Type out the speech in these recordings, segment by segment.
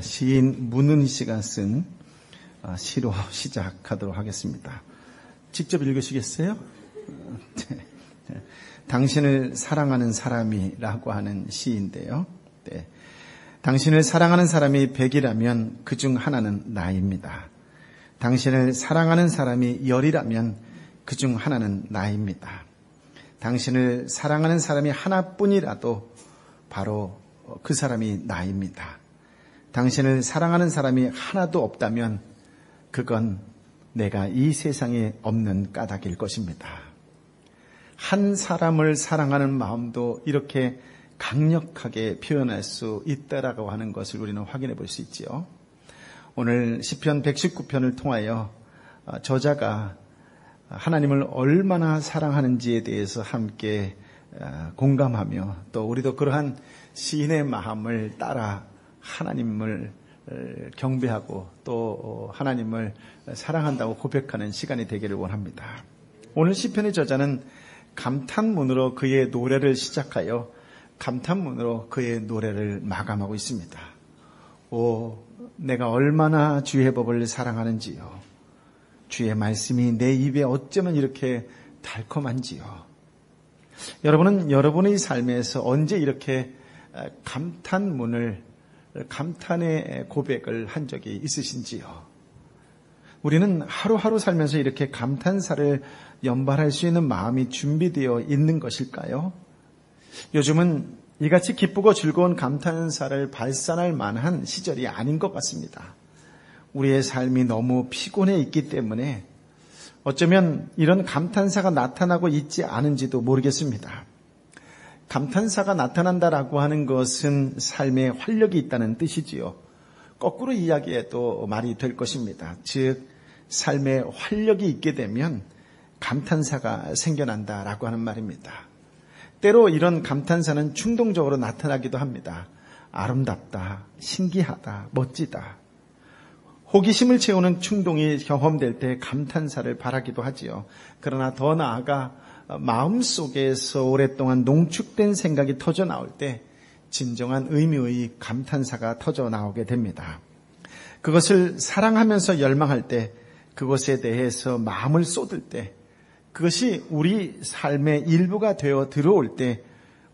시인 문은희 씨가 쓴 시로 시작하도록 하겠습니다. 직접 읽으시겠어요? 당신을 사랑하는 사람이라고 하는 시인데요. 네. 당신을 사랑하는 사람이 100이라면 그중 하나는 나입니다. 당신을 사랑하는 사람이 10이라면 그중 하나는 나입니다. 당신을 사랑하는 사람이 하나뿐이라도 바로 그 사람이 나입니다. 당신을 사랑하는 사람이 하나도 없다면 그건 내가 이 세상에 없는 까닭일 것입니다. 한 사람을 사랑하는 마음도 이렇게 강력하게 표현할 수 있다라고 하는 것을 우리는 확인해 볼 수 있지요. 오늘 시편 119편을 통하여 저자가 하나님을 얼마나 사랑하는지에 대해서 함께 공감하며 또 우리도 그러한 시인의 마음을 따라 하나님을 경배하고 또 하나님을 사랑한다고 고백하는 시간이 되기를 원합니다. 오늘 시편의 저자는 감탄문으로 그의 노래를 시작하여 감탄문으로 그의 노래를 마감하고 있습니다. 오, 내가 얼마나 주의 법을 사랑하는지요. 주의 말씀이 내 입에 어쩌면 이렇게 달콤한지요. 여러분은 여러분의 삶에서 언제 이렇게 감탄의 고백을 한 적이 있으신지요? 우리는 하루하루 살면서 이렇게 감탄사를 연발할 수 있는 마음이 준비되어 있는 것일까요? 요즘은 이같이 기쁘고 즐거운 감탄사를 발산할 만한 시절이 아닌 것 같습니다. 우리의 삶이 너무 피곤해 있기 때문에 어쩌면 이런 감탄사가 나타나고 있지 않은지도 모르겠습니다. 감탄사가 나타난다라고 하는 것은 삶에 활력이 있다는 뜻이지요. 거꾸로 이야기해도 말이 될 것입니다. 즉 삶에 활력이 있게 되면 감탄사가 생겨난다라고 하는 말입니다. 때로 이런 감탄사는 충동적으로 나타나기도 합니다. 아름답다, 신기하다, 멋지다. 호기심을 채우는 충동이 경험될 때 감탄사를 바라기도 하지요. 그러나 더 나아가 마음속에서 오랫동안 농축된 생각이 터져 나올 때 진정한 의미의 감탄사가 터져 나오게 됩니다. 그것을 사랑하면서 열망할 때, 그것에 대해서 마음을 쏟을 때, 그것이 우리 삶의 일부가 되어 들어올 때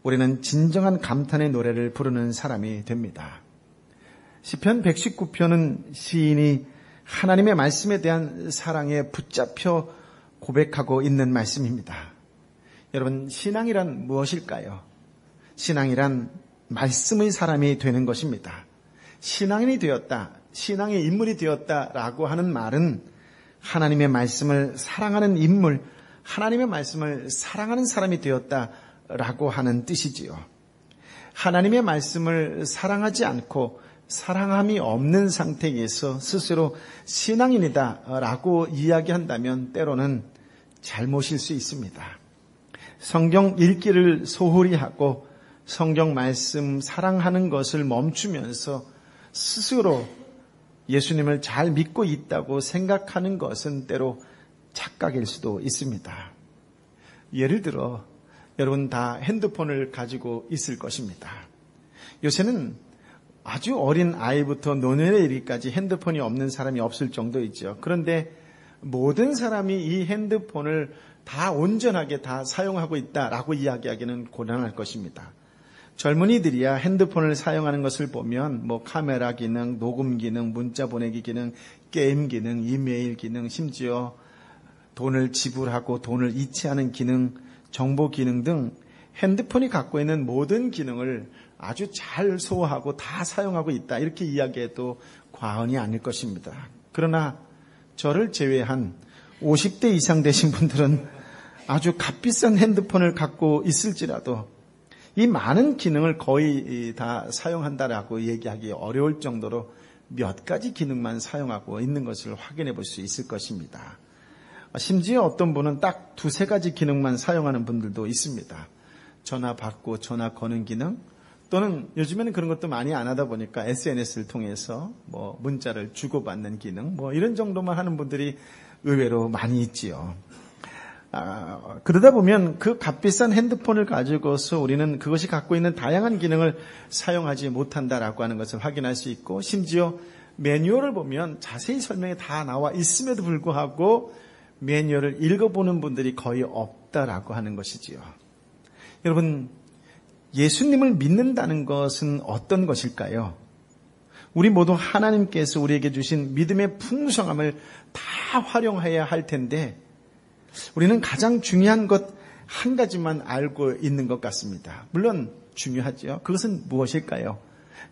우리는 진정한 감탄의 노래를 부르는 사람이 됩니다. 시편 119편은 시인이 하나님의 말씀에 대한 사랑에 붙잡혀 고백하고 있는 말씀입니다. 여러분, 신앙이란 무엇일까요? 신앙이란 말씀의 사람이 되는 것입니다. 신앙인이 되었다, 신앙의 인물이 되었다라고 하는 말은 하나님의 말씀을 사랑하는 인물, 하나님의 말씀을 사랑하는 사람이 되었다라고 하는 뜻이지요. 하나님의 말씀을 사랑하지 않고 사랑함이 없는 상태에서 스스로 신앙인이다라고 이야기한다면 때로는 잘못일 수 있습니다. 성경 읽기를 소홀히 하고 성경 말씀 사랑하는 것을 멈추면서 스스로 예수님을 잘 믿고 있다고 생각하는 것은 때로 착각일 수도 있습니다. 예를 들어 여러분 다 핸드폰을 가지고 있을 것입니다. 요새는 아주 어린 아이부터 노년에 이르기까지 핸드폰이 없는 사람이 없을 정도이죠. 그런데 모든 사람이 이 핸드폰을 다 온전하게 다 사용하고 있다라고 이야기하기는 곤란할 것입니다. 젊은이들이야 핸드폰을 사용하는 것을 보면 카메라 기능, 녹음 기능, 문자 보내기 기능, 게임 기능, 이메일 기능, 심지어 돈을 지불하고 돈을 이체하는 기능, 정보 기능 등 핸드폰이 갖고 있는 모든 기능을 아주 잘 소화하고 다 사용하고 있다, 이렇게 이야기해도 과언이 아닐 것입니다. 그러나 저를 제외한 50대 이상 되신 분들은 아주 값비싼 핸드폰을 갖고 있을지라도 이 많은 기능을 거의 다 사용한다라고 얘기하기 어려울 정도로 몇 가지 기능만 사용하고 있는 것을 확인해 볼 수 있을 것입니다. 심지어 어떤 분은 딱 2-3가지 기능만 사용하는 분들도 있습니다. 전화 받고 전화 거는 기능, 또는 요즘에는 그런 것도 많이 안 하다 보니까 SNS를 통해서 문자를 주고받는 기능, 이런 정도만 하는 분들이 의외로 많이 있지요. 그러다 보면 그 값비싼 핸드폰을 가지고서 우리는 그것이 갖고 있는 다양한 기능을 사용하지 못한다라고 하는 것을 확인할 수 있고, 심지어 매뉴얼을 보면 자세히 설명이 다 나와 있음에도 불구하고 매뉴얼을 읽어보는 분들이 거의 없다라고 하는 것이지요. 여러분, 예수님을 믿는다는 것은 어떤 것일까요? 우리 모두 하나님께서 우리에게 주신 믿음의 풍성함을 다 활용해야 할 텐데, 우리는 가장 중요한 것 한 가지만 알고 있는 것 같습니다. 물론 중요하죠. 그것은 무엇일까요?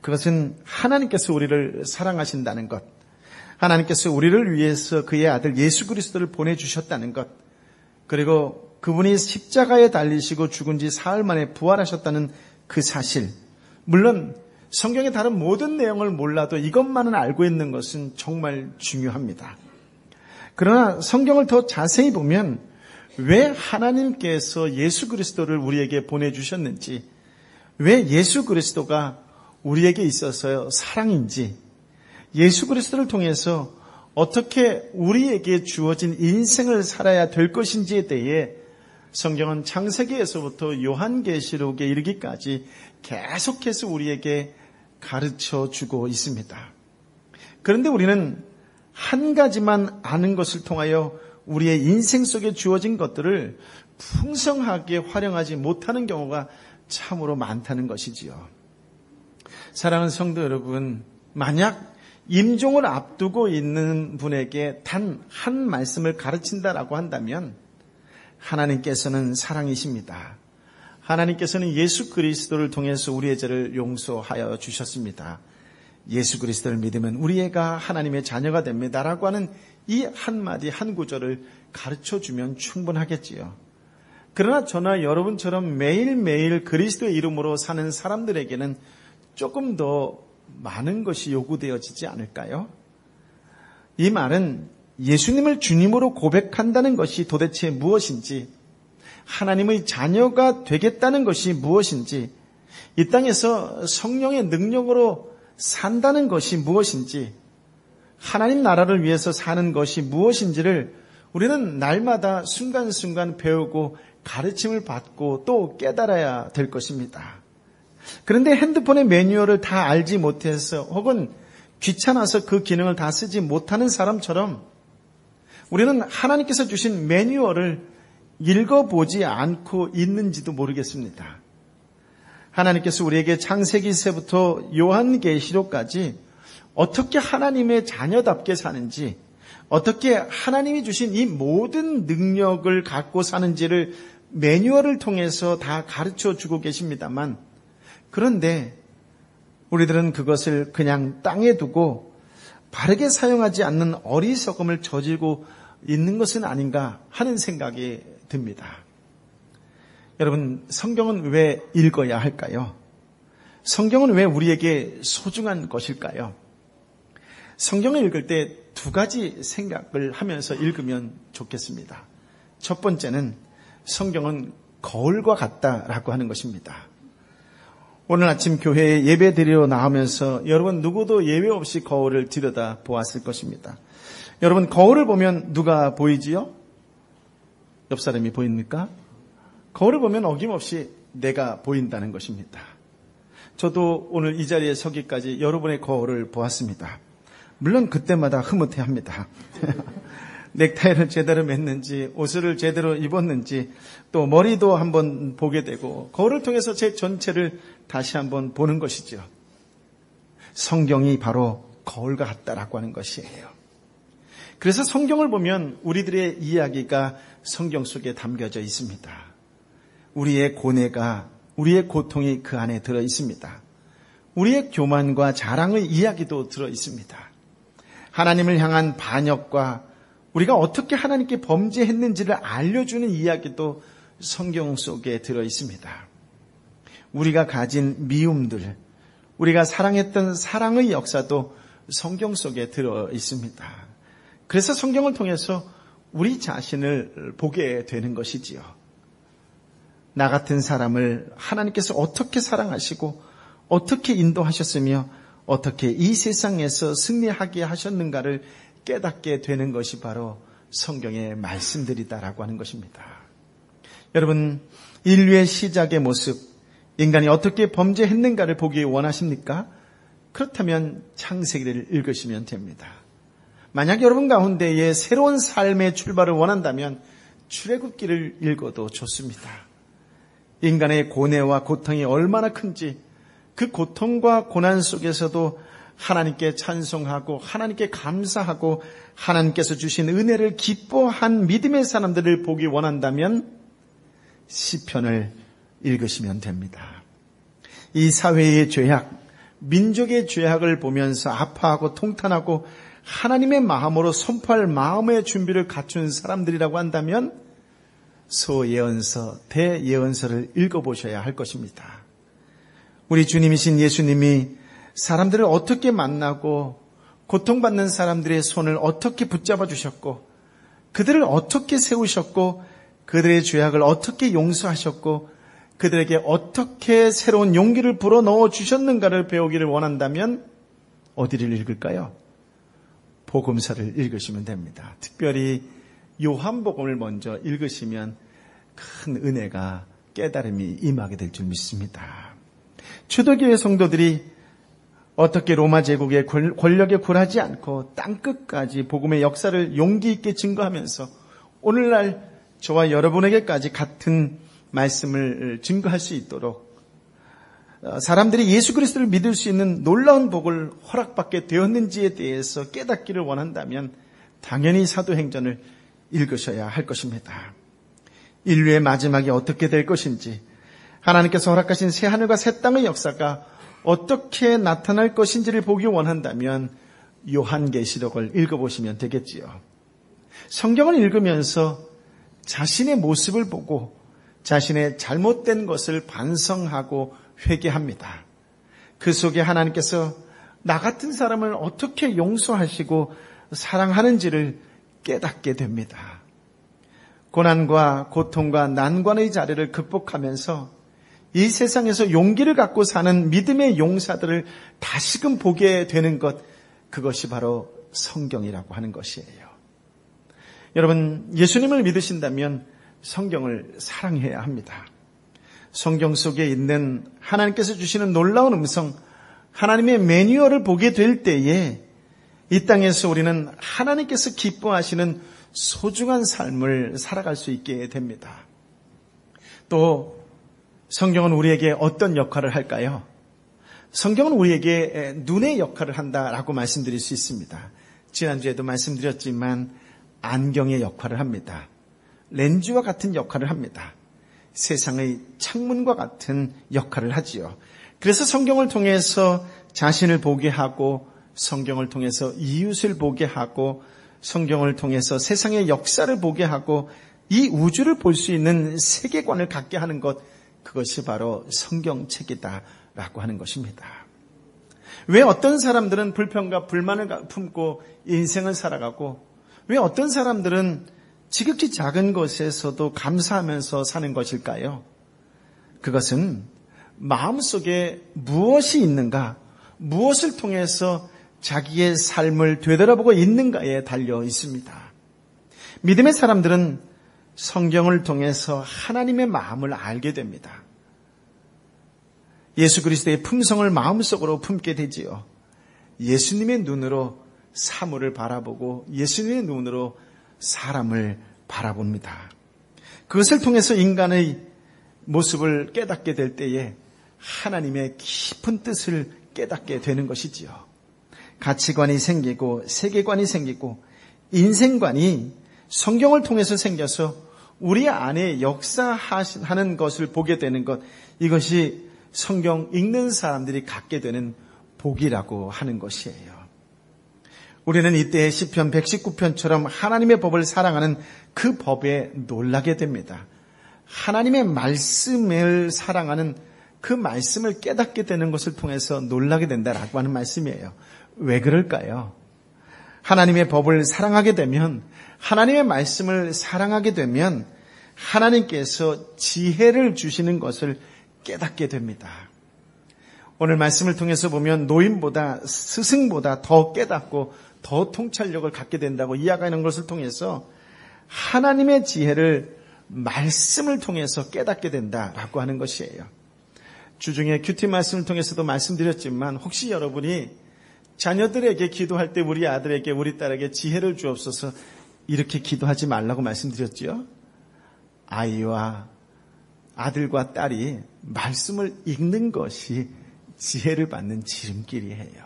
그것은 하나님께서 우리를 사랑하신다는 것, 하나님께서 우리를 위해서 그의 아들 예수 그리스도를 보내주셨다는 것, 그리고 그분이 십자가에 달리시고 죽은 지 사흘 만에 부활하셨다는 그 사실. 물론 성경의 다른 모든 내용을 몰라도 이것만은 알고 있는 것은 정말 중요합니다. 그러나 성경을 더 자세히 보면 왜 하나님께서 예수 그리스도를 우리에게 보내주셨는지, 왜 예수 그리스도가 우리에게 있어서 사랑인지, 예수 그리스도를 통해서 어떻게 우리에게 주어진 인생을 살아야 될 것인지에 대해 성경은 창세기에서부터 요한계시록에 이르기까지 계속해서 우리에게 가르쳐주고 있습니다. 그런데 우리는 한 가지만 아는 것을 통하여 우리의 인생 속에 주어진 것들을 풍성하게 활용하지 못하는 경우가 참으로 많다는 것이지요. 사랑하는 성도 여러분, 만약 임종을 앞두고 있는 분에게 단 한 말씀을 가르친다라고 한다면 하나님께서는 사랑이십니다. 하나님께서는 예수 그리스도를 통해서 우리의 죄를 용서하여 주셨습니다. 예수 그리스도를 믿으면 우리 애가 하나님의 자녀가 됩니다라고 하는 이 한마디 한 구절을 가르쳐주면 충분하겠지요. 그러나 저나 여러분처럼 매일매일 그리스도의 이름으로 사는 사람들에게는 조금 더 많은 것이 요구되어지지 않을까요? 이 말은 예수님을 주님으로 고백한다는 것이 도대체 무엇인지, 하나님의 자녀가 되겠다는 것이 무엇인지, 이 땅에서 성령의 능력으로 산다는 것이 무엇인지, 하나님 나라를 위해서 사는 것이 무엇인지를 우리는 날마다 순간순간 배우고 가르침을 받고 또 깨달아야 될 것입니다. 그런데 핸드폰의 매뉴얼을 다 알지 못해서 혹은 귀찮아서 그 기능을 다 쓰지 못하는 사람처럼 우리는 하나님께서 주신 매뉴얼을 읽어보지 않고 있는지도 모르겠습니다. 하나님께서 우리에게 창세기서부터 요한계시록까지 어떻게 하나님의 자녀답게 사는지, 어떻게 하나님이 주신 이 모든 능력을 갖고 사는지를 매뉴얼을 통해서 다 가르쳐주고 계십니다만, 그런데 우리들은 그것을 그냥 땅에 두고 바르게 사용하지 않는 어리석음을 저지르고 있는 것은 아닌가 하는 생각이 듭니다. 여러분, 성경은 왜 읽어야 할까요? 성경은 왜 우리에게 소중한 것일까요? 성경을 읽을 때 두 가지 생각을 하면서 읽으면 좋겠습니다. 첫 번째는 성경은 거울과 같다라고 하는 것입니다. 오늘 아침 교회에 예배 드리러 나오면서 여러분 누구도 예외 없이 거울을 들여다 보았을 것입니다. 여러분, 거울을 보면 누가 보이지요? 옆 사람이 보입니까? 거울을 보면 어김없이 내가 보인다는 것입니다. 저도 오늘 이 자리에 서기까지 여러분의 거울을 보았습니다. 물론 그때마다 흐뭇해합니다. 넥타이를 제대로 맸는지, 옷을 제대로 입었는지, 또 머리도 한번 보게 되고 거울을 통해서 제 전체를 다시 한번 보는 것이죠. 성경이 바로 거울과 같다라고 하는 것이에요. 그래서 성경을 보면 우리들의 이야기가 성경 속에 담겨져 있습니다. 우리의 고뇌가, 우리의 고통이 그 안에 들어 있습니다. 우리의 교만과 자랑의 이야기도 들어 있습니다. 하나님을 향한 반역과 우리가 어떻게 하나님께 범죄했는지를 알려주는 이야기도 성경 속에 들어 있습니다. 우리가 가진 미움들, 우리가 사랑했던 사랑의 역사도 성경 속에 들어 있습니다. 그래서 성경을 통해서 우리 자신을 보게 되는 것이지요. 나 같은 사람을 하나님께서 어떻게 사랑하시고 어떻게 인도하셨으며 어떻게 이 세상에서 승리하게 하셨는가를 깨닫게 되는 것이 바로 성경의 말씀들이다라고 하는 것입니다. 여러분, 인류의 시작의 모습, 인간이 어떻게 범죄했는가를 보기 원하십니까? 그렇다면 창세기를 읽으시면 됩니다. 만약 여러분 가운데에 새로운 삶의 출발을 원한다면 출애굽기를 읽어도 좋습니다. 인간의 고뇌와 고통이 얼마나 큰지, 그 고통과 고난 속에서도 하나님께 찬송하고 하나님께 감사하고 하나님께서 주신 은혜를 기뻐한 믿음의 사람들을 보기 원한다면 시편을 읽으시면 됩니다. 이 사회의 죄악, 민족의 죄악을 보면서 아파하고 통탄하고 하나님의 마음으로 선포할 마음의 준비를 갖춘 사람들이라고 한다면 소예언서, 대예언서를 읽어보셔야 할 것입니다. 우리 주님이신 예수님이 사람들을 어떻게 만나고 고통받는 사람들의 손을 어떻게 붙잡아 주셨고 그들을 어떻게 세우셨고 그들의 죄악을 어떻게 용서하셨고 그들에게 어떻게 새로운 용기를 불어넣어 주셨는가를 배우기를 원한다면 어디를 읽을까요? 복음서를 읽으시면 됩니다. 특별히 요한복음을 먼저 읽으시면 큰 은혜가 깨달음이 임하게 될 줄 믿습니다. 초대교회 성도들이 어떻게 로마 제국의 권력에 굴하지 않고 땅끝까지 복음의 역사를 용기 있게 증거하면서 오늘날 저와 여러분에게까지 같은 말씀을 증거할 수 있도록 사람들이 예수 그리스도를 믿을 수 있는 놀라운 복을 허락받게 되었는지에 대해서 깨닫기를 원한다면 당연히 사도행전을 읽으셔야 할 것입니다. 인류의 마지막이 어떻게 될 것인지, 하나님께서 허락하신 새하늘과 새 땅의 역사가 어떻게 나타날 것인지를 보기 원한다면 요한계시록을 읽어보시면 되겠지요. 성경을 읽으면서 자신의 모습을 보고 자신의 잘못된 것을 반성하고 회개합니다. 그 속에 하나님께서 나 같은 사람을 어떻게 용서하시고 사랑하는지를 깨닫게 됩니다. 고난과 고통과 난관의 자리를 극복하면서 이 세상에서 용기를 갖고 사는 믿음의 용사들을 다시금 보게 되는 것, 그것이 바로 성경이라고 하는 것이에요. 여러분, 예수님을 믿으신다면 성경을 사랑해야 합니다. 성경 속에 있는 하나님께서 주시는 놀라운 음성, 하나님의 매뉴얼을 보게 될 때에 이 땅에서 우리는 하나님께서 기뻐하시는 소중한 삶을 살아갈 수 있게 됩니다. 또 성경은 우리에게 어떤 역할을 할까요? 성경은 우리에게 눈의 역할을 한다라고 말씀드릴 수 있습니다. 지난주에도 말씀드렸지만 안경의 역할을 합니다. 렌즈와 같은 역할을 합니다. 세상의 창문과 같은 역할을 하지요. 그래서 성경을 통해서 자신을 보게 하고 성경을 통해서 이웃을 보게 하고 성경을 통해서 세상의 역사를 보게 하고 이 우주를 볼 수 있는 세계관을 갖게 하는 것, 그것이 바로 성경책이다라고 하는 것입니다. 왜 어떤 사람들은 불평과 불만을 품고 인생을 살아가고 왜 어떤 사람들은 지극히 작은 것에서도 감사하면서 사는 것일까요? 그것은 마음속에 무엇이 있는가, 무엇을 통해서 자기의 삶을 되돌아보고 있는가에 달려 있습니다. 믿음의 사람들은 성경을 통해서 하나님의 마음을 알게 됩니다. 예수 그리스도의 품성을 마음속으로 품게 되지요. 예수님의 눈으로 사물을 바라보고 예수님의 눈으로 사람을 바라봅니다. 그것을 통해서 인간의 모습을 깨닫게 될 때에 하나님의 깊은 뜻을 깨닫게 되는 것이지요. 가치관이 생기고 세계관이 생기고 인생관이 성경을 통해서 생겨서 우리 안에 역사하는 것을 보게 되는 것, 이것이 성경 읽는 사람들이 갖게 되는 복이라고 하는 것이에요. 우리는 이때 시편 119편처럼 하나님의 법을 사랑하는 그 법에 놀라게 됩니다. 하나님의 말씀을 사랑하는 그 말씀을 깨닫게 되는 것을 통해서 놀라게 된다라고 하는 말씀이에요. 왜 그럴까요? 하나님의 법을 사랑하게 되면, 하나님의 말씀을 사랑하게 되면 하나님께서 지혜를 주시는 것을 깨닫게 됩니다. 오늘 말씀을 통해서 보면 노인보다 스승보다 더 깨닫고 더 통찰력을 갖게 된다고 이야기하는 것을 통해서 하나님의 지혜를 말씀을 통해서 깨닫게 된다라고 하는 것이에요. 주중에 큐티 말씀을 통해서도 말씀드렸지만 혹시 여러분이 자녀들에게 기도할 때 우리 아들에게 우리 딸에게 지혜를 주옵소서 이렇게 기도하지 말라고 말씀드렸죠. 아이와 아들과 딸이 말씀을 읽는 것이 지혜를 받는 지름길이에요.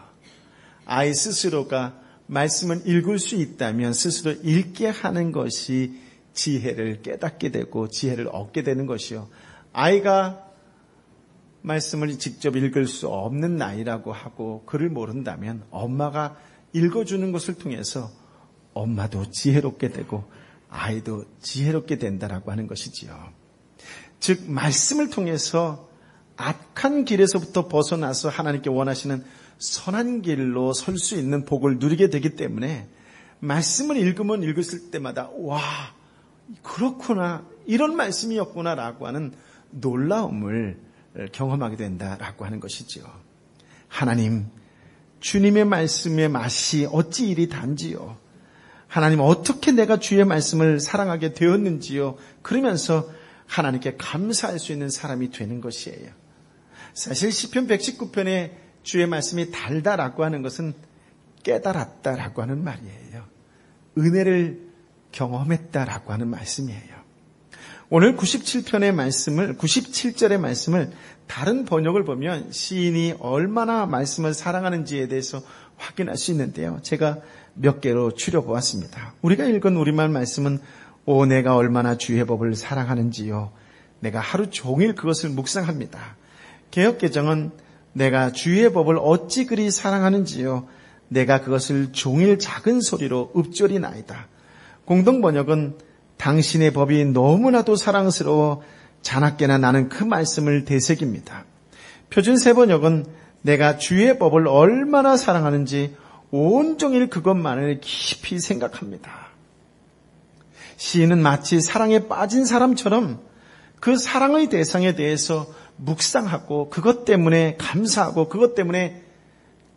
아이 스스로가 말씀을 읽을 수 있다면 스스로 읽게 하는 것이 지혜를 깨닫게 되고 지혜를 얻게 되는 것이요. 아이가 말씀을 직접 읽을 수 없는 나이라고 하고 글을 모른다면 엄마가 읽어주는 것을 통해서 엄마도 지혜롭게 되고 아이도 지혜롭게 된다라고 하는 것이지요. 즉 말씀을 통해서 악한 길에서부터 벗어나서 하나님께 원하시는 선한 길로 설 수 있는 복을 누리게 되기 때문에 말씀을 읽으면 읽었을 때마다 와 그렇구나 이런 말씀이었구나라고 하는 놀라움을 경험하게 된다라고 하는 것이지요. 하나님 주님의 말씀의 맛이 어찌 이리 단지요. 하나님 어떻게 내가 주의 말씀을 사랑하게 되었는지요. 그러면서 하나님께 감사할 수 있는 사람이 되는 것이에요. 사실 시편 119편에 주의 말씀이 달다라고 하는 것은 깨달았다라고 하는 말이에요. 은혜를 경험했다라고 하는 말씀이에요. 오늘 97편의 말씀을 97절의 말씀을 다른 번역을 보면 시인이 얼마나 말씀을 사랑하는지에 대해서 확인할 수 있는데요. 제가 몇 개로 추려보았습니다. 우리가 읽은 우리말 말씀은 오 내가 얼마나 주의 법을 사랑하는지요. 내가 하루 종일 그것을 묵상합니다. 개역개정은 내가 주의 법을 어찌 그리 사랑하는지요. 내가 그것을 종일 작은 소리로 읊조리나이다. 공동번역은 당신의 법이 너무나도 사랑스러워 자나깨나 나는 그 말씀을 되새깁니다. 표준세번역은 내가 주의 법을 얼마나 사랑하는지 온종일 그것만을 깊이 생각합니다. 시인은 마치 사랑에 빠진 사람처럼 그 사랑의 대상에 대해서 묵상하고 그것 때문에 감사하고 그것 때문에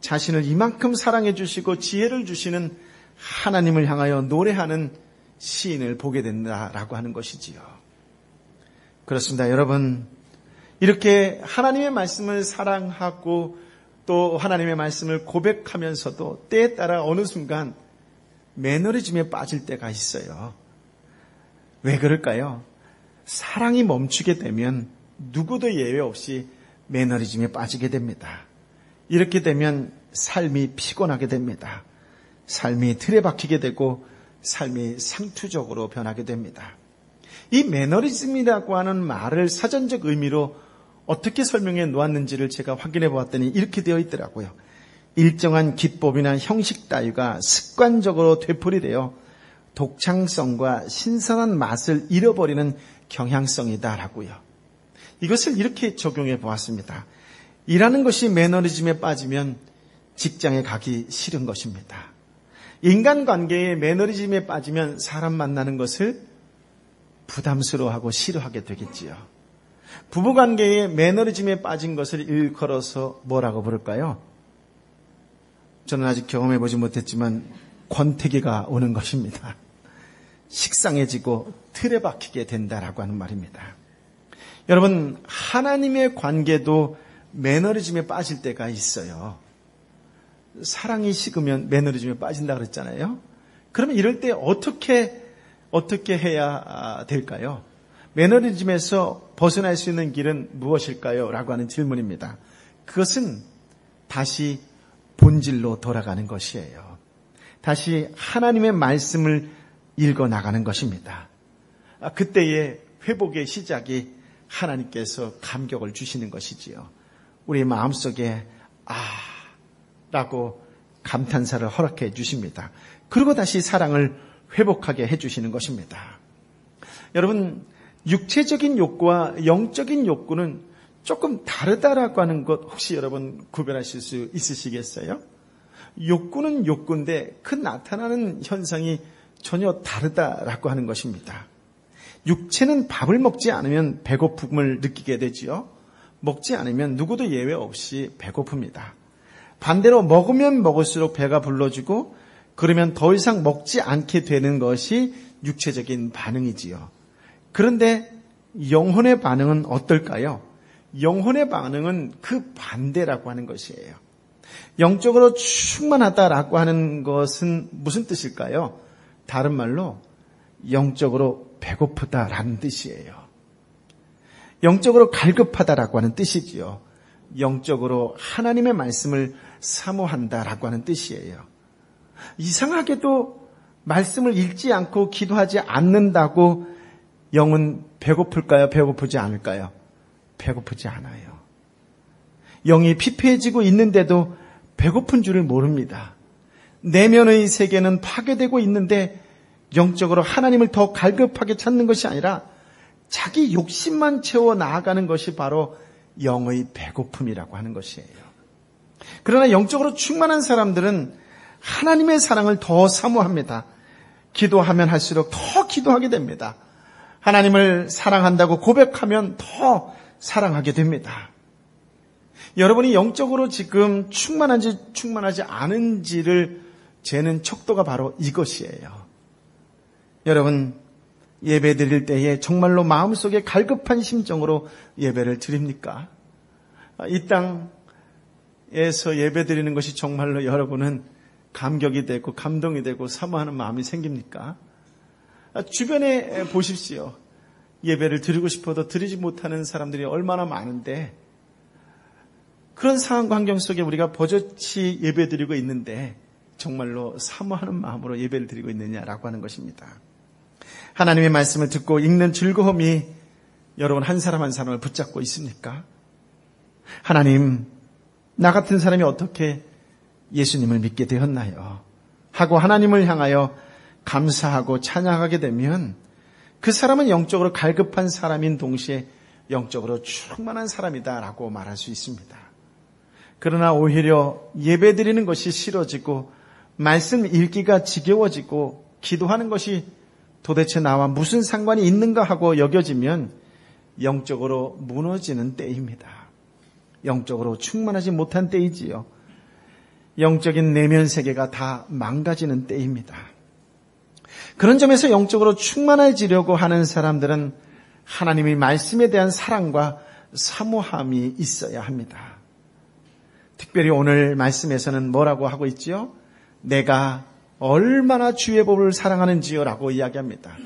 자신을 이만큼 사랑해 주시고 지혜를 주시는 하나님을 향하여 노래하는 시인을 보게 된다라고 하는 것이지요. 그렇습니다. 여러분 이렇게 하나님의 말씀을 사랑하고 또 하나님의 말씀을 고백하면서도 때에 따라 어느 순간 매너리즘에 빠질 때가 있어요. 왜 그럴까요? 사랑이 멈추게 되면 누구도 예외 없이 매너리즘에 빠지게 됩니다. 이렇게 되면 삶이 피곤하게 됩니다. 삶이 틀에 박히게 되고 삶이 상투적으로 변하게 됩니다. 이 매너리즘이라고 하는 말을 사전적 의미로 어떻게 설명해 놓았는지를 제가 확인해 보았더니 이렇게 되어 있더라고요. 일정한 기법이나 형식 따위가 습관적으로 되풀이되어 독창성과 신선한 맛을 잃어버리는 경향성이다라고요. 이것을 이렇게 적용해 보았습니다. 일하는 것이 매너리즘에 빠지면 직장에 가기 싫은 것입니다. 인간관계의 매너리즘에 빠지면 사람 만나는 것을 부담스러워하고 싫어하게 되겠지요. 부부관계의 매너리즘에 빠진 것을 일컬어서 뭐라고 부를까요? 저는 아직 경험해보지 못했지만 권태기가 오는 것입니다. 식상해지고 틀에 박히게 된다라고 하는 말입니다. 여러분 하나님의 관계도 매너리즘에 빠질 때가 있어요. 사랑이 식으면 매너리즘에 빠진다 그랬잖아요. 그러면 이럴 때 어떻게 해야 될까요? 매너리즘에서 벗어날 수 있는 길은 무엇일까요? 라고 하는 질문입니다. 그것은 다시 본질로 돌아가는 것이에요. 다시 하나님의 말씀을 읽어나가는 것입니다. 그때의 회복의 시작이 하나님께서 감격을 주시는 것이지요. 우리 마음속에 라고 감탄사를 허락해 주십니다. 그리고 다시 사랑을 회복하게 해주시는 것입니다. 여러분 육체적인 욕구와 영적인 욕구는 조금 다르다라고 하는 것 혹시 여러분 구별하실 수 있으시겠어요? 욕구는 욕구인데 그 나타나는 현상이 전혀 다르다라고 하는 것입니다. 육체는 밥을 먹지 않으면 배고픔을 느끼게 되지요. 먹지 않으면 누구도 예외 없이 배고픕니다. 반대로 먹으면 먹을수록 배가 불러지고 그러면 더 이상 먹지 않게 되는 것이 육체적인 반응이지요. 그런데 영혼의 반응은 어떨까요? 영혼의 반응은 그 반대라고 하는 것이에요. 영적으로 충만하다라고 하는 것은 무슨 뜻일까요? 다른 말로 영적으로 배고프다라는 뜻이에요. 영적으로 갈급하다라고 하는 뜻이지요. 영적으로 하나님의 말씀을 사모한다라고 하는 뜻이에요. 이상하게도 말씀을 읽지 않고 기도하지 않는다고 영은 배고플까요? 배고프지 않을까요? 배고프지 않아요. 영이 피폐해지고 있는데도 배고픈 줄을 모릅니다. 내면의 세계는 파괴되고 있는데 영적으로 하나님을 더 갈급하게 찾는 것이 아니라 자기 욕심만 채워 나아가는 것이 바로 영의 배고픔이라고 하는 것이에요. 그러나 영적으로 충만한 사람들은 하나님의 사랑을 더 사모합니다. 기도하면 할수록 더 기도하게 됩니다. 하나님을 사랑한다고 고백하면 더 사랑하게 됩니다. 여러분이 영적으로 지금 충만한지 충만하지 않은지를 재는 척도가 바로 이것이에요. 여러분, 예배 드릴 때에 정말로 마음속에 갈급한 심정으로 예배를 드립니까? 이 땅에서 예배 드리는 것이 정말로 여러분은 감격이 되고 감동이 되고 사모하는 마음이 생깁니까? 주변에 보십시오. 예배를 드리고 싶어도 드리지 못하는 사람들이 얼마나 많은데 그런 상황 환경 속에 우리가 버젓이 예배 드리고 있는데 정말로 사모하는 마음으로 예배를 드리고 있느냐라고 하는 것입니다. 하나님의 말씀을 듣고 읽는 즐거움이 여러분 한 사람 한 사람을 붙잡고 있습니까? 하나님, 나 같은 사람이 어떻게 예수님을 믿게 되었나요? 하고 하나님을 향하여 감사하고 찬양하게 되면 그 사람은 영적으로 갈급한 사람인 동시에 영적으로 충만한 사람이다라고 말할 수 있습니다. 그러나 오히려 예배드리는 것이 싫어지고 말씀 읽기가 지겨워지고 기도하는 것이 도대체 나와 무슨 상관이 있는가 하고 여겨지면 영적으로 무너지는 때입니다. 영적으로 충만하지 못한 때이지요. 영적인 내면 세계가 다 망가지는 때입니다. 그런 점에서 영적으로 충만해지려고 하는 사람들은 하나님의 말씀에 대한 사랑과 사모함이 있어야 합니다. 특별히 오늘 말씀에서는 뭐라고 하고 있지요? 내가 얼마나 주의 법을 사랑하는지요 라고 이야기합니다.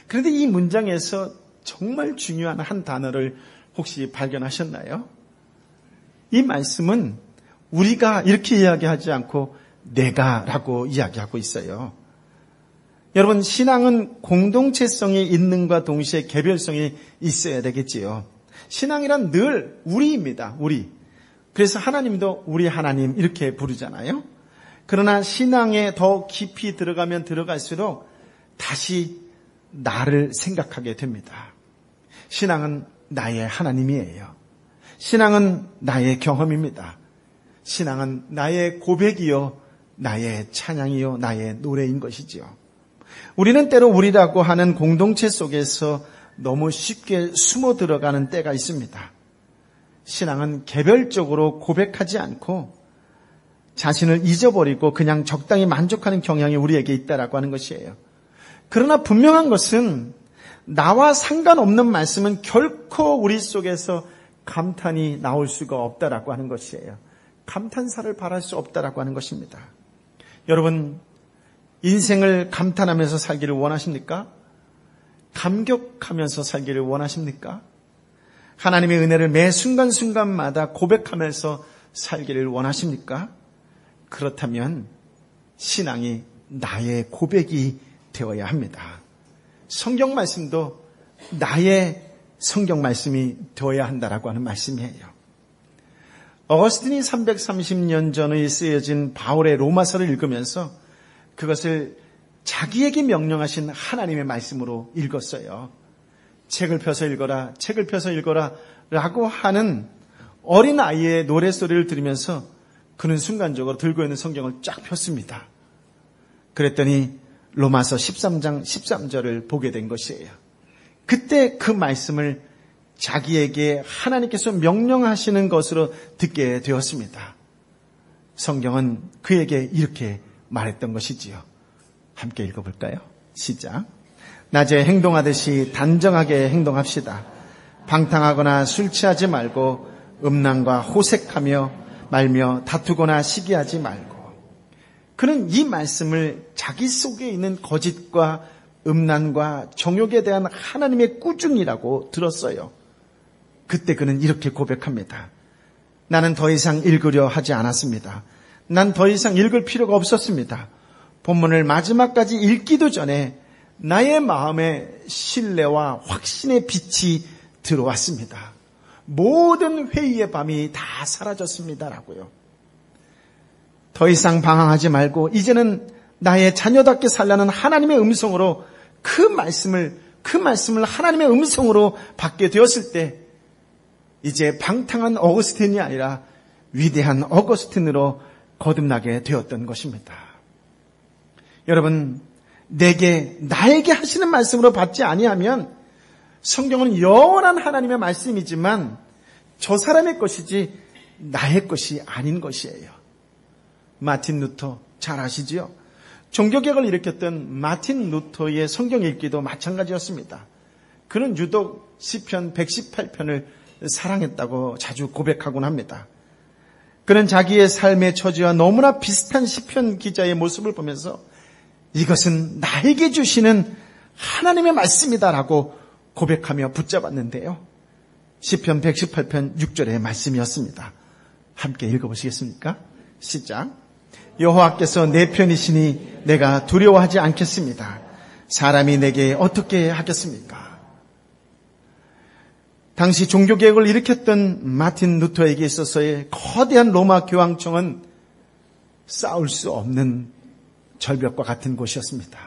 그런데 이 문장에서 정말 중요한 한 단어를 혹시 발견하셨나요? 이 말씀은 우리가 이렇게 이야기하지 않고 내가 라고 이야기하고 있어요. 여러분, 신앙은 공동체성이 있는과 동시에 개별성이 있어야 되겠지요. 신앙이란 늘 우리입니다. 우리. 그래서 하나님도 우리 하나님 이렇게 부르잖아요. 그러나 신앙에 더 깊이 들어가면 들어갈수록 다시 나를 생각하게 됩니다. 신앙은 나의 하나님이에요. 신앙은 나의 경험입니다. 신앙은 나의 고백이요, 나의 찬양이요, 나의 노래인 것이지요. 우리는 때로 우리라고 하는 공동체 속에서 너무 쉽게 숨어 들어가는 때가 있습니다. 신앙은 개별적으로 고백하지 않고 자신을 잊어버리고 그냥 적당히 만족하는 경향이 우리에게 있다라고 하는 것이에요. 그러나 분명한 것은 나와 상관없는 말씀은 결코 우리 속에서 감탄이 나올 수가 없다라고 하는 것이에요. 감탄사를 바랄 수 없다라고 하는 것입니다. 여러분, 인생을 감탄하면서 살기를 원하십니까? 감격하면서 살기를 원하십니까? 하나님의 은혜를 매 순간순간마다 고백하면서 살기를 원하십니까? 그렇다면 신앙이 나의 고백이 되어야 합니다. 성경 말씀도 나의 성경 말씀이 되어야 한다라고 하는 말씀이에요. 어거스틴이 330년 전에 쓰여진 바울의 로마서를 읽으면서 그것을 자기에게 명령하신 하나님의 말씀으로 읽었어요. 책을 펴서 읽어라, 책을 펴서 읽어라 라고 하는 어린아이의 노랫소리를 들으면서 그는 순간적으로 들고 있는 성경을 쫙 폈습니다. 그랬더니 로마서 13장 13절을 보게 된 것이에요. 그때 그 말씀을 자기에게 하나님께서 명령하시는 것으로 듣게 되었습니다. 성경은 그에게 이렇게 말했던 것이지요. 함께 읽어볼까요? 시작. 낮에 행동하듯이 단정하게 행동합시다. 방탕하거나 술 취하지 말고 음란과 호색하며 말며 다투거나 시기하지 말고. 그는 이 말씀을 자기 속에 있는 거짓과 음란과 정욕에 대한 하나님의 꾸중이라고 들었어요. 그때 그는 이렇게 고백합니다. 나는 더 이상 읽으려 하지 않았습니다. 난 더 이상 읽을 필요가 없었습니다. 본문을 마지막까지 읽기도 전에 나의 마음에 신뢰와 확신의 빛이 들어왔습니다. 모든 회의의 밤이 다 사라졌습니다라고요. 더 이상 방황하지 말고 이제는 나의 자녀답게 살라는 하나님의 음성으로 그 말씀을 하나님의 음성으로 받게 되었을 때 이제 방탕한 어거스틴이 아니라 위대한 어거스틴으로 거듭나게 되었던 것입니다. 여러분, 나에게 하시는 말씀으로 받지 아니하면 성경은 영원한 하나님의 말씀이지만 저 사람의 것이지 나의 것이 아닌 것이에요. 마틴 루터 잘 아시지요? 종교개혁을 일으켰던 마틴 루터의 성경 읽기도 마찬가지였습니다. 그는 유독 시편 118편을 사랑했다고 자주 고백하곤 합니다. 그는 자기의 삶의 처지와 너무나 비슷한 시편 기자의 모습을 보면서 이것은 나에게 주시는 하나님의 말씀이다라고 고백하며 붙잡았는데요. 시편 118편 6절의 말씀이었습니다. 함께 읽어보시겠습니까? 시작. 여호와께서 내 편이시니 내가 두려워하지 않겠습니다. 사람이 내게 어떻게 하겠습니까? 당시 종교개혁을 일으켰던 마틴 루터에게 있어서의 거대한 로마 교황청은 싸울 수 없는 절벽과 같은 곳이었습니다.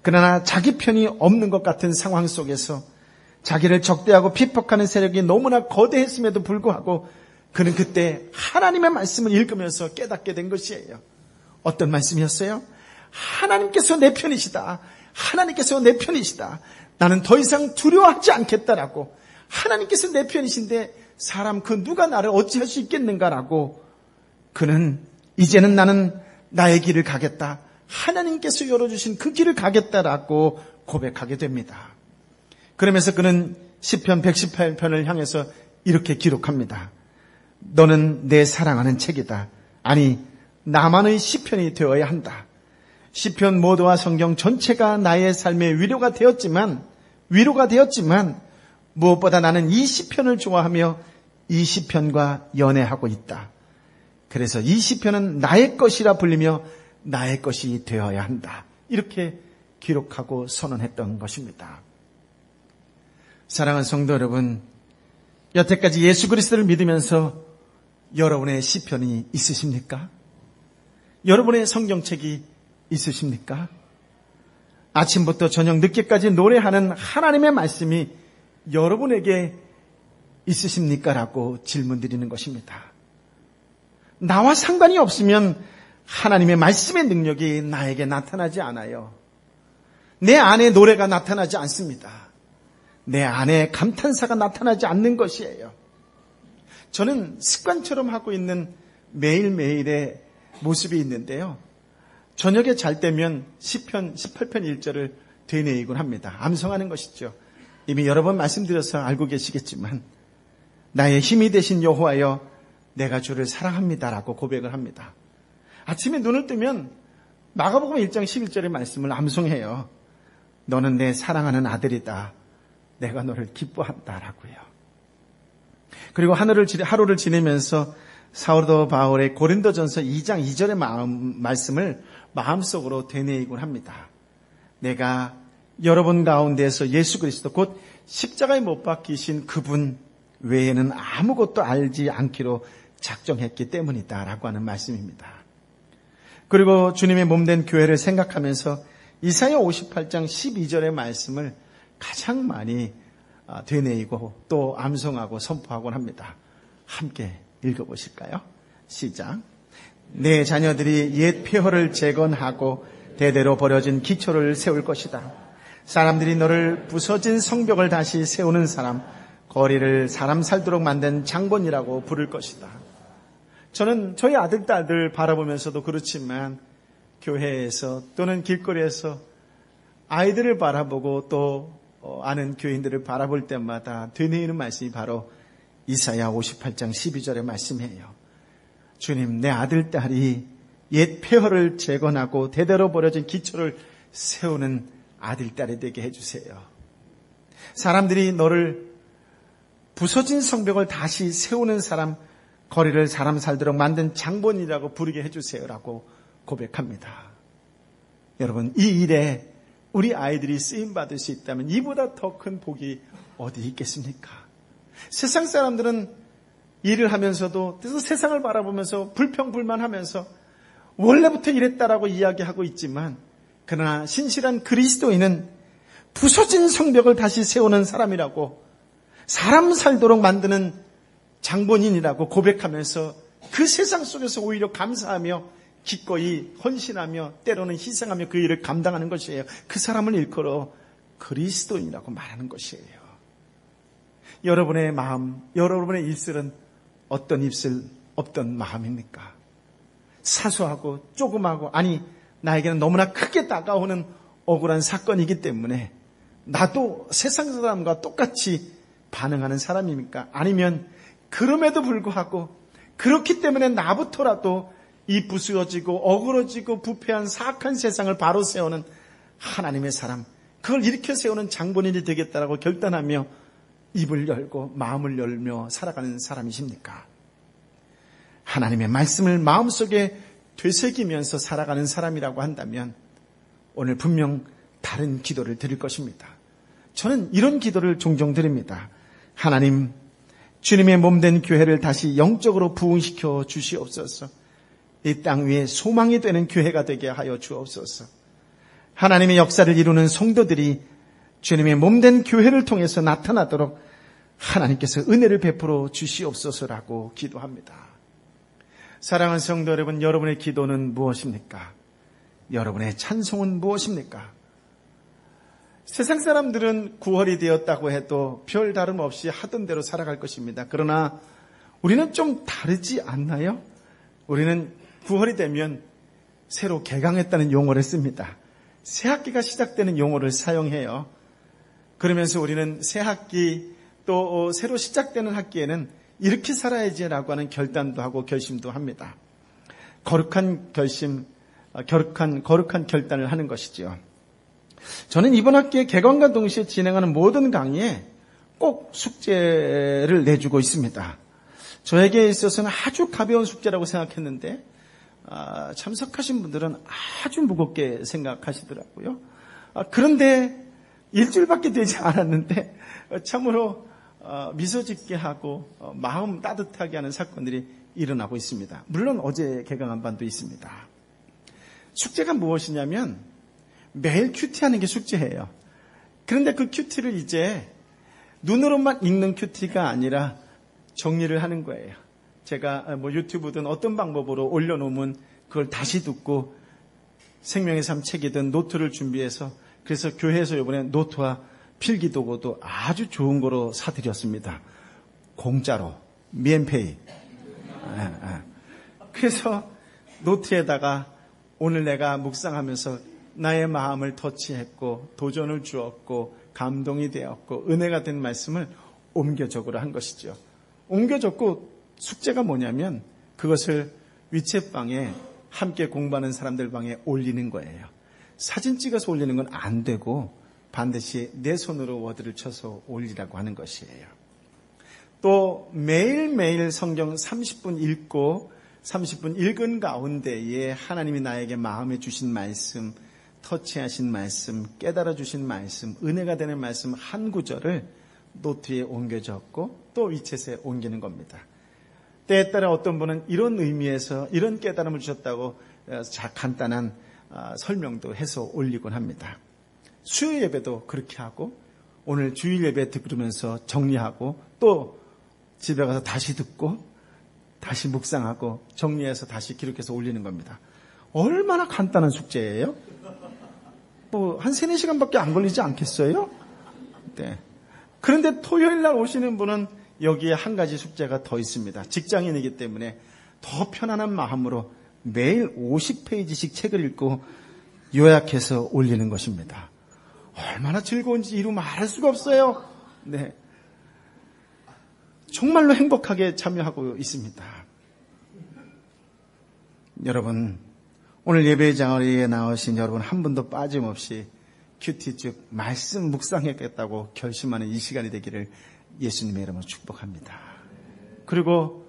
그러나 자기 편이 없는 것 같은 상황 속에서 자기를 적대하고 핍박하는 세력이 너무나 거대했음에도 불구하고 그는 그때 하나님의 말씀을 읽으면서 깨닫게 된 것이에요. 어떤 말씀이었어요? 하나님께서 내 편이시다. 하나님께서 내 편이시다. 나는 더 이상 두려워하지 않겠다라고. 하나님께서 내 편이신데 사람 그 누가 나를 어찌할 수 있겠는가라고. 그는 이제는 나는 나의 길을 가겠다. 하나님께서 열어주신 그 길을 가겠다라고 고백하게 됩니다. 그러면서 그는 시편 118편을 향해서 이렇게 기록합니다. 너는 내 사랑하는 책이다. 아니, 나만의 시편이 되어야 한다. 시편 모두와 성경 전체가 나의 삶의 위로가 되었지만 무엇보다 나는 이 시편을 좋아하며 이 시편과 연애하고 있다. 그래서 이 시편은 나의 것이라 불리며 나의 것이 되어야 한다. 이렇게 기록하고 선언했던 것입니다. 사랑하는 성도 여러분, 여태까지 예수 그리스도를 믿으면서 여러분의 시편이 있으십니까? 여러분의 성경책이 있으십니까? 아침부터 저녁 늦게까지 노래하는 하나님의 말씀이 여러분에게 있으십니까? 라고 질문 드리는 것입니다. 나와 상관이 없으면 하나님의 말씀의 능력이 나에게 나타나지 않아요. 내 안에 노래가 나타나지 않습니다. 내 안에 감탄사가 나타나지 않는 것이에요. 저는 습관처럼 하고 있는 매일매일의 모습이 있는데요. 저녁에 잘 때면 시편 18편 1절을 되뇌이곤 합니다. 암송하는 것이죠. 이미 여러 번 말씀드려서 알고 계시겠지만 나의 힘이 되신 여호와여 내가 주를 사랑합니다라고 고백을 합니다. 아침에 눈을 뜨면 마가복음 1장 11절의 말씀을 암송해요. 너는 내 사랑하는 아들이다. 내가 너를 기뻐한다라고요. 그리고 하루를 지내면서 사도 바울의 고린도전서 2장 2절의 말씀을 마음속으로 되뇌이곤 합니다. 내가 여러분 가운데서 예수 그리스도 곧 십자가에 못 박히신 그분 외에는 아무것도 알지 않기로 작정했기 때문이다 라고 하는 말씀입니다. 그리고 주님의 몸된 교회를 생각하면서 이사야 58장 12절의 말씀을 가장 많이 되뇌이고 또 암송하고 선포하곤 합니다. 함께 읽어보실까요? 시작. 내 자녀들이 옛 폐허를 재건하고 대대로 버려진 기초를 세울 것이다. 사람들이 너를 부서진 성벽을 다시 세우는 사람, 거리를 사람 살도록 만든 장본이라고 부를 것이다. 저는 저희 아들, 딸들 바라보면서도 그렇지만 교회에서 또는 길거리에서 아이들을 바라보고 또 아는 교인들을 바라볼 때마다 되뇌이는 말씀이 바로 이사야 58장 12절의 말씀이에요. 주님, 내 아들, 딸이 옛 폐허를 재건하고 대대로 버려진 기초를 세우는 아들, 딸이 되게 해주세요. 사람들이 너를 부서진 성벽을 다시 세우는 사람, 거리를 사람 살도록 만든 장본이라고 부르게 해주세요라고 고백합니다. 여러분, 이 일에 우리 아이들이 쓰임받을 수 있다면 이보다 더 큰 복이 어디 있겠습니까? 세상 사람들은 일을 하면서도 세상을 바라보면서 불평불만하면서 원래부터 이랬다라고 이야기하고 있지만, 그러나 신실한 그리스도인은 부서진 성벽을 다시 세우는 사람이라고, 사람 살도록 만드는 장본인이라고 고백하면서 그 세상 속에서 오히려 감사하며 기꺼이 헌신하며 때로는 희생하며 그 일을 감당하는 것이에요. 그 사람을 일컬어 그리스도인이라고 말하는 것이에요. 여러분의 마음, 여러분의 입술은 어떤 입술, 어떤 마음입니까? 사소하고 조그마하고, 아니 나에게는 너무나 크게 다가오는 억울한 사건이기 때문에 나도 세상 사람과 똑같이 반응하는 사람입니까? 아니면 그럼에도 불구하고 그렇기 때문에 나부터라도 이 부수어지고 어그러지고 부패한 사악한 세상을 바로 세우는 하나님의 사람, 그걸 일으켜 세우는 장본인이 되겠다라고 결단하며 입을 열고 마음을 열며 살아가는 사람이십니까? 하나님의 말씀을 마음속에 되새기면서 살아가는 사람이라고 한다면 오늘 분명 다른 기도를 드릴 것입니다. 저는 이런 기도를 종종 드립니다. 하나님, 주님의 몸된 교회를 다시 영적으로 부흥시켜 주시옵소서. 이 땅 위에 소망이 되는 교회가 되게 하여 주옵소서. 하나님의 역사를 이루는 성도들이 주님의 몸된 교회를 통해서 나타나도록 하나님께서 은혜를 베풀어 주시옵소서라고 기도합니다. 사랑하는 성도 여러분, 여러분의 기도는 무엇입니까? 여러분의 찬송은 무엇입니까? 세상 사람들은 구원이 되었다고 해도 별 다름 없이 하던 대로 살아갈 것입니다. 그러나 우리는 좀 다르지 않나요? 우리는 구원이 되면 새로 개강했다는 용어를 씁니다. 새 학기가 시작되는 용어를 사용해요. 그러면서 우리는 새 학기 또 새로 시작되는 학기에는 이렇게 살아야지라고 하는 결단도 하고 결심도 합니다. 거룩한 결심, 거룩한 결단을 하는 것이죠. 저는 이번 학기에 개강과 동시에 진행하는 모든 강의에 꼭 숙제를 내주고 있습니다. 저에게 있어서는 아주 가벼운 숙제라고 생각했는데 참석하신 분들은 아주 무겁게 생각하시더라고요. 그런데 일주일밖에 되지 않았는데 참으로 미소 짓게 하고 마음 따뜻하게 하는 사건들이 일어나고 있습니다. 물론 어제 개강한 반도 있습니다. 숙제가 무엇이냐면 매일 큐티하는 게 숙제예요. 그런데 그 큐티를 이제 눈으로만 읽는 큐티가 아니라 정리를 하는 거예요. 제가 유튜브든 어떤 방법으로 올려놓으면 그걸 다시 듣고 생명의 삶 책이든 노트를 준비해서, 그래서 교회에서 이번에 노트와 필기도구도 아주 좋은 거로 사드렸습니다. 공짜로, 미엔페이. 그래서 노트에다가 오늘 내가 묵상하면서 나의 마음을 터치했고 도전을 주었고 감동이 되었고 은혜가 된 말씀을 옮겨 적으라 한 것이죠. 옮겨 적고 숙제가 뭐냐면 그것을 위챗방에 함께 공부하는 사람들 방에 올리는 거예요. 사진 찍어서 올리는 건 안 되고 반드시 내 손으로 워드를 쳐서 올리라고 하는 것이에요. 또 매일매일 성경 30분 읽고 30분 읽은 가운데에 하나님이 나에게 마음에 주신 말씀, 터치하신 말씀, 깨달아 주신 말씀, 은혜가 되는 말씀 한 구절을 노트에 옮겨 적고 또 위챗에 옮기는 겁니다. 때에 따라 어떤 분은 이런 의미에서 이런 깨달음을 주셨다고 간단한 설명도 해서 올리곤 합니다. 수요 예배도 그렇게 하고 오늘 주일 예배 들으면서 정리하고 또 집에 가서 다시 듣고 다시 묵상하고 정리해서 다시 기록해서 올리는 겁니다. 얼마나 간단한 숙제예요? 한 3-4시간밖에 안 걸리지 않겠어요? 네. 그런데 토요일 날 오시는 분은 여기에 한 가지 숙제가 더 있습니다. 직장인이기 때문에 더 편안한 마음으로 매일 50페이지씩 책을 읽고 요약해서 올리는 것입니다. 얼마나 즐거운지 이루 말할 수가 없어요. 네. 정말로 행복하게 참여하고 있습니다. 여러분, 오늘 예배 자리에 나오신 여러분 한 분도 빠짐없이 큐티 즉 말씀 묵상하겠다고 결심하는 이 시간이 되기를 예수님의 이름으로 축복합니다. 그리고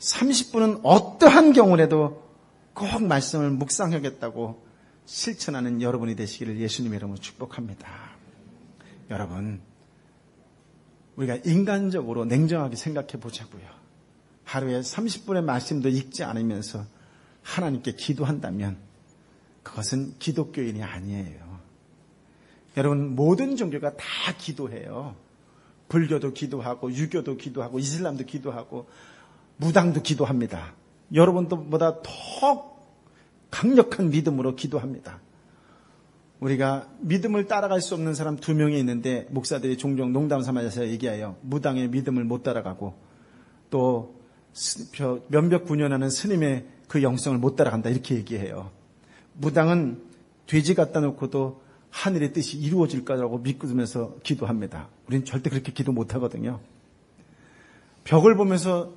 30분은 어떠한 경우라도 꼭 말씀을 묵상하겠다고 실천하는 여러분이 되시기를 예수님의 이름으로 축복합니다. 여러분, 우리가 인간적으로 냉정하게 생각해 보자고요. 하루에 30분의 말씀도 읽지 않으면서 하나님께 기도한다면 그것은 기독교인이 아니에요. 여러분, 모든 종교가 다 기도해요. 불교도 기도하고 유교도 기도하고 이슬람도 기도하고 무당도 기도합니다. 여러분보다 더 강력한 믿음으로 기도합니다. 우리가 믿음을 따라갈 수 없는 사람 2명이 있는데 목사들이 종종 농담 삼아서 얘기해요. 무당의 믿음을 못 따라가고 또 몇몇 군현하는 스님의 그 영성을 못 따라간다 이렇게 얘기해요. 무당은 돼지 갖다 놓고도 하늘의 뜻이 이루어질 거라고 믿으면서 기도합니다. 우리는 절대 그렇게 기도 못 하거든요. 벽을 보면서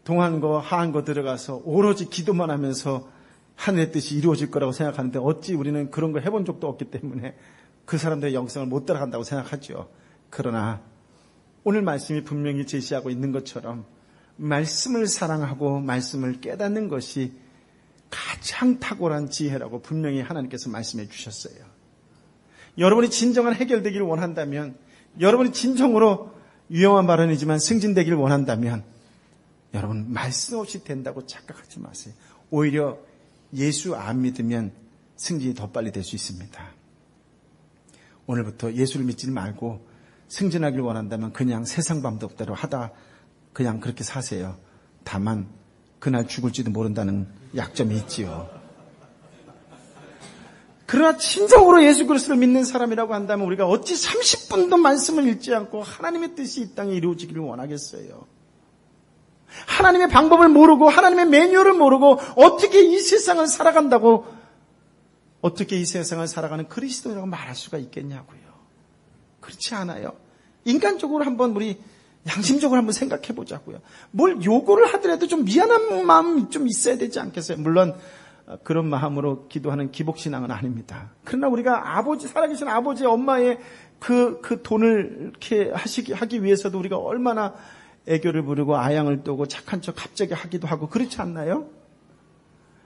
동한 거 하한 거 들어가서 오로지 기도만 하면서 하늘의 뜻이 이루어질 거라고 생각하는데 어찌 우리는 그런 거 해본 적도 없기 때문에 그 사람들의 영성을 못 따라간다고 생각하죠. 그러나 오늘 말씀이 분명히 제시하고 있는 것처럼 말씀을 사랑하고 말씀을 깨닫는 것이 가장 탁월한 지혜라고 분명히 하나님께서 말씀해 주셨어요. 여러분이 진정한 해결되기를 원한다면, 여러분이 진정으로 위험한 발언이지만 승진되기를 원한다면 여러분 말씀 없이 된다고 착각하지 마세요. 오히려 예수 안 믿으면 승진이 더 빨리 될 수 있습니다. 오늘부터 예수를 믿지 말고 승진하길 원한다면 그냥 세상 방법대로 하다 그냥 그렇게 사세요. 다만 그날 죽을지도 모른다는 약점이 있지요. 그러나 진정으로 예수 그리스도를 믿는 사람이라고 한다면 우리가 어찌 30분도 말씀을 읽지 않고 하나님의 뜻이 이 땅에 이루어지기를 원하겠어요. 하나님의 방법을 모르고 하나님의 매뉴얼을 모르고 어떻게 이 세상을 살아간다고, 어떻게 이 세상을 살아가는 그리스도라고 말할 수가 있겠냐고요. 그렇지 않아요. 인간적으로 한번 우리 양심적으로 한번 생각해 보자고요. 뭘 요구를 하더라도 좀 미안한 마음이 좀 있어야 되지 않겠어요? 물론 그런 마음으로 기도하는 기복신앙은 아닙니다. 그러나 우리가 아버지, 살아계신 아버지, 엄마의 그 돈을 이렇게 하기 위해서도 우리가 얼마나 애교를 부르고 아양을 떠고 착한 척 갑자기 하기도 하고 그렇지 않나요?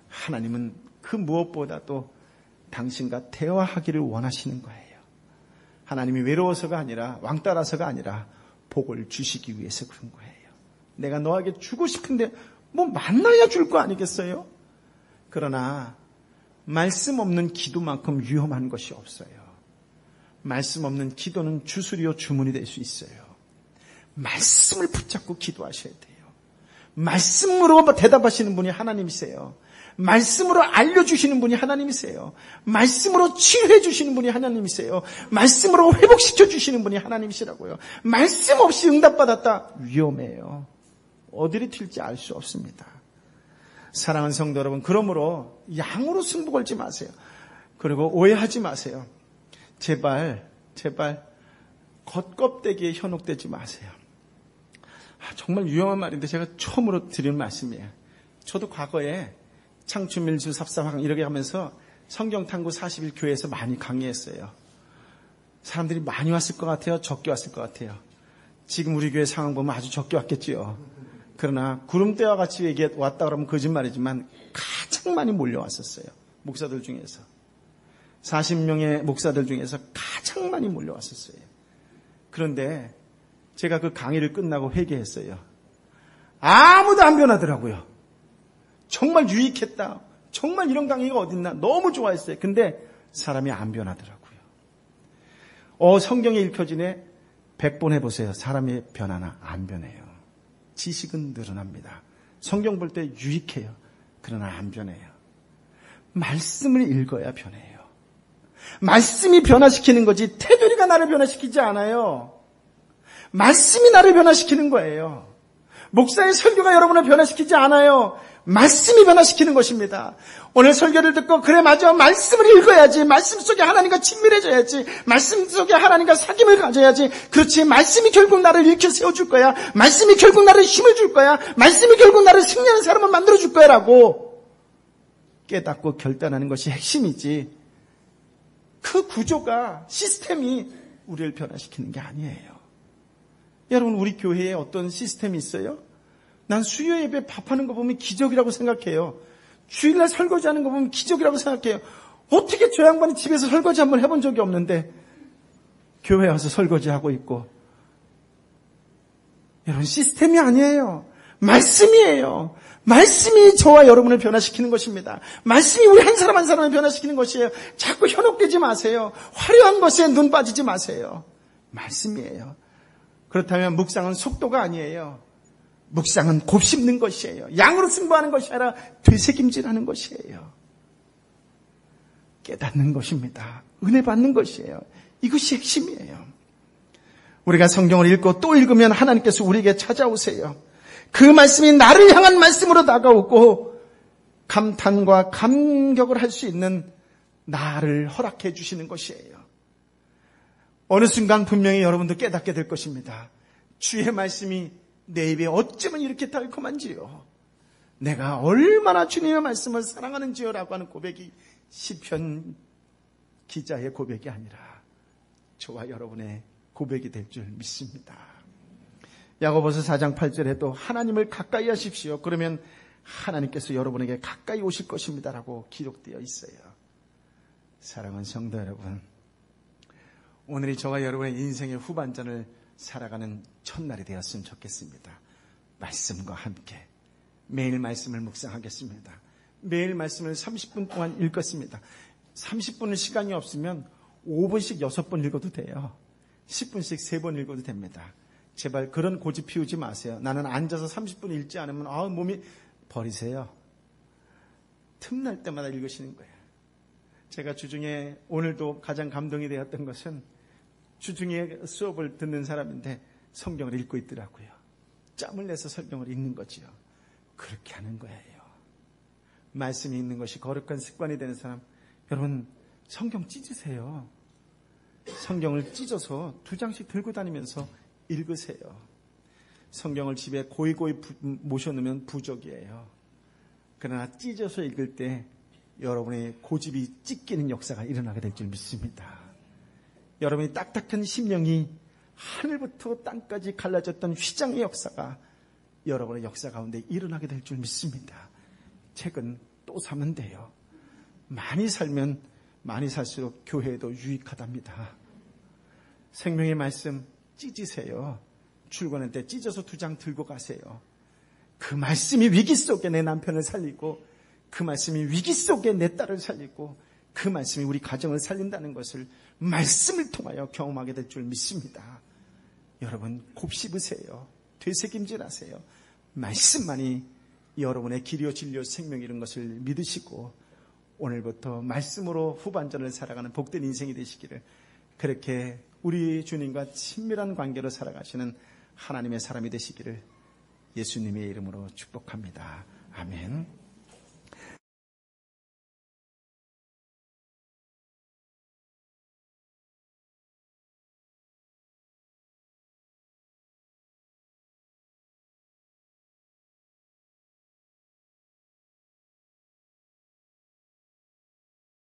하나님은 그 무엇보다도 당신과 대화하기를 원하시는 거예요. 하나님이 외로워서가 아니라 왕따라서가 아니라 복을 주시기 위해서 그런 거예요. 내가 너에게 주고 싶은데 뭐 만나야 줄 거 아니겠어요? 그러나 말씀 없는 기도만큼 위험한 것이 없어요. 말씀 없는 기도는 주술이요 주문이 될 수 있어요. 말씀을 붙잡고 기도하셔야 돼요. 말씀으로 대답하시는 분이 하나님이세요. 말씀으로 알려주시는 분이 하나님이세요. 말씀으로 치유해 주시는 분이 하나님이세요. 말씀으로 회복시켜 주시는 분이 하나님이시라고요. 말씀 없이 응답받았다? 위험해요. 어디를 튈지 알 수 없습니다. 사랑하는 성도 여러분, 그러므로 양으로 승부 걸지 마세요. 그리고 오해하지 마세요. 제발 겉껍데기에 현혹되지 마세요. 정말 유용한 말인데 제가 처음으로 드리는 말씀이에요. 저도 과거에 창춘밀수 삽사황 이렇게 하면서 성경탐구 40일 교회에서 많이 강의했어요. 사람들이 많이 왔을 것 같아요? 적게 왔을 것 같아요? 지금 우리 교회 상황 보면 아주 적게 왔겠지요. 그러나 구름대와 같이 왔다 그러면 거짓말이지만 가장 많이 몰려왔었어요. 목사들 중에서. 40명의 목사들 중에서 가장 많이 몰려왔었어요. 그런데 제가 그 강의를 끝나고 회개했어요. 아무도 안 변하더라고요. 정말 유익했다. 정말 이런 강의가 어딨나. 너무 좋아했어요. 근데 사람이 안 변하더라고요. 성경에 읽혀지네. 100번 해보세요. 사람이 변하나? 안 변해요. 지식은 늘어납니다. 성경 볼 때 유익해요. 그러나 안 변해요. 말씀을 읽어야 변해요. 말씀이 변화시키는 거지 테두리가 나를 변화시키지 않아요. 말씀이 나를 변화시키는 거예요. 목사의 설교가 여러분을 변화시키지 않아요. 말씀이 변화시키는 것입니다. 오늘 설교를 듣고 그래 맞아 말씀을 읽어야지, 말씀 속에 하나님과 친밀해져야지, 말씀 속에 하나님과 사귐을 가져야지, 그렇지 말씀이 결국 나를 일으켜 세워줄 거야, 말씀이 결국 나를 힘을 줄 거야, 말씀이 결국 나를 승리하는 사람을 만들어줄 거야 라고 깨닫고 결단하는 것이 핵심이지, 그 구조가, 시스템이 우리를 변화시키는 게 아니에요. 여러분, 우리 교회에 어떤 시스템이 있어요? 난 수요 예배 밥하는 거 보면 기적이라고 생각해요. 주일날 설거지하는 거 보면 기적이라고 생각해요. 어떻게 저 양반이 집에서 설거지 한번 해본 적이 없는데 교회에 와서 설거지하고 있고. 여러분, 시스템이 아니에요. 말씀이에요. 말씀이 저와 여러분을 변화시키는 것입니다. 말씀이 우리 한 사람 한 사람을 변화시키는 것이에요. 자꾸 현혹되지 마세요. 화려한 것에 눈 빠지지 마세요. 말씀이에요. 그렇다면 묵상은 속도가 아니에요. 묵상은 곱씹는 것이에요. 양으로 승부하는 것이 아니라 되새김질하는 것이에요. 깨닫는 것입니다. 은혜 받는 것이에요. 이것이 핵심이에요. 우리가 성경을 읽고 또 읽으면 하나님께서 우리에게 찾아오세요. 그 말씀이 나를 향한 말씀으로 다가오고 감탄과 감격을 할 수 있는 나를 허락해 주시는 것이에요. 어느 순간 분명히 여러분도 깨닫게 될 것입니다. 주의 말씀이 내 입에 어쩌면 이렇게 달콤한지요. 내가 얼마나 주님의 말씀을 사랑하는지요 라고 하는 고백이 시편 기자의 고백이 아니라 저와 여러분의 고백이 될 줄 믿습니다. 야고보서 4장 8절에도 하나님을 가까이 하십시오. 그러면 하나님께서 여러분에게 가까이 오실 것입니다 라고 기록되어 있어요. 사랑하는 성도 여러분, 오늘이 저와 여러분의 인생의 후반전을 살아가는 첫날이 되었으면 좋겠습니다. 말씀과 함께 매일 말씀을 묵상하겠습니다. 매일 말씀을 30분 동안 읽었습니다. 30분은 시간이 없으면 5분씩 6번 읽어도 돼요. 10분씩 3번 읽어도 됩니다. 제발 그런 고집 피우지 마세요. 나는 앉아서 30분 읽지 않으면 몸이 버리세요. 틈날 때마다 읽으시는 거예요. 제가 주중에 오늘도 가장 감동이 되었던 것은 주중에 수업을 듣는 사람인데 성경을 읽고 있더라고요. 짬을 내서 성경을 읽는 거지요. 그렇게 하는 거예요. 말씀이 있는 것이 거룩한 습관이 되는 사람, 여러분 성경 찢으세요. 성경을 찢어서 2장씩 들고 다니면서 읽으세요. 성경을 집에 고이고이 모셔놓으면 부족이에요. 그러나 찢어서 읽을 때 여러분의 고집이 찢기는 역사가 일어나게 될 줄 믿습니다. 여러분이 딱딱한 심령이 하늘부터 땅까지 갈라졌던 휘장의 역사가 여러분의 역사 가운데 일어나게 될 줄 믿습니다. 책은 또 사면 돼요. 많이 살면 많이 살수록 교회에도 유익하답니다. 생명의 말씀 찢으세요. 출근할 때 찢어서 2장 들고 가세요. 그 말씀이 위기 속에 내 남편을 살리고, 그 말씀이 위기 속에 내 딸을 살리고, 그 말씀이 우리 가정을 살린다는 것을 말씀을 통하여 경험하게 될 줄 믿습니다. 여러분 곱씹으세요. 되새김질하세요. 말씀만이 여러분의 길이요 진리요 생명 이런 것을 믿으시고 오늘부터 말씀으로 후반전을 살아가는 복된 인생이 되시기를, 그렇게 우리 주님과 친밀한 관계로 살아가시는 하나님의 사람이 되시기를 예수님의 이름으로 축복합니다. 아멘.